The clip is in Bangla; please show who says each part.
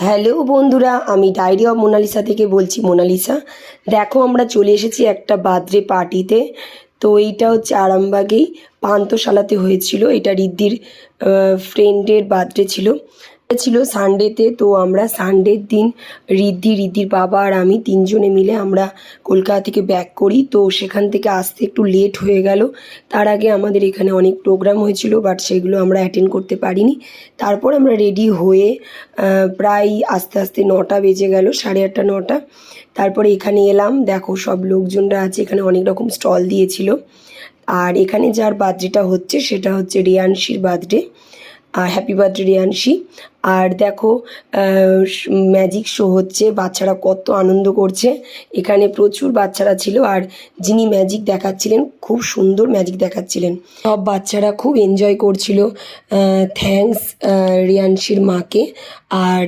Speaker 1: হ্যালো বন্ধুরা, আমি ডায়েরি অফ মোনালিসা থেকে বলছি মোনালিসা। দেখো, আমরা চলে এসেছি একটা বার্থডে পার্টিতে। তো এইটা হচ্ছে আরামবাগেই পান্থশালাতে হয়েছিল। এটা রিদ্ধির ফ্রেন্ডের বার্থডে ছিল সানডেতে। তো আমরা সানডের দিন রিদ্ধির বাবা আর আমি তিনজনে মিলে আমরা কলকাতা থেকে ব্যাক করি। তো সেখান থেকে আসতে একটু লেট হয়ে গেল। তার আগে আমাদের এখানে অনেক প্রোগ্রাম হয়েছিল, বাট সেগুলো আমরা অ্যাটেন্ড করতে পারিনি। তারপর আমরা রেডি হয়ে প্রায় আস্তে আস্তে 9টা বেজে গেল, 8:30 9টা। তারপরে এখানে এলাম, দেখো সব লোকজনরা আছে, এখানে অনেক রকম স্টল দিয়েছিল। আর এখানে যার বার্থডেটা হচ্ছে সেটা হচ্ছে রিয়ানশির বার্থডে। Happy birthday Riyanshi. আর দেখো ম্যাজিক শো হচ্ছে, বাচ্চারা কত আনন্দ করছে। এখানে প্রচুর বাচ্চারা ছিল, আর যিনি ম্যাজিক দেখাচ্ছিলেন খুব সুন্দর ম্যাজিক দেখাচ্ছিলেন। সব বাচ্চারা খুব এনজয় করছিল। থ্যাঙ্কস রিয়ানশির মাকে। আর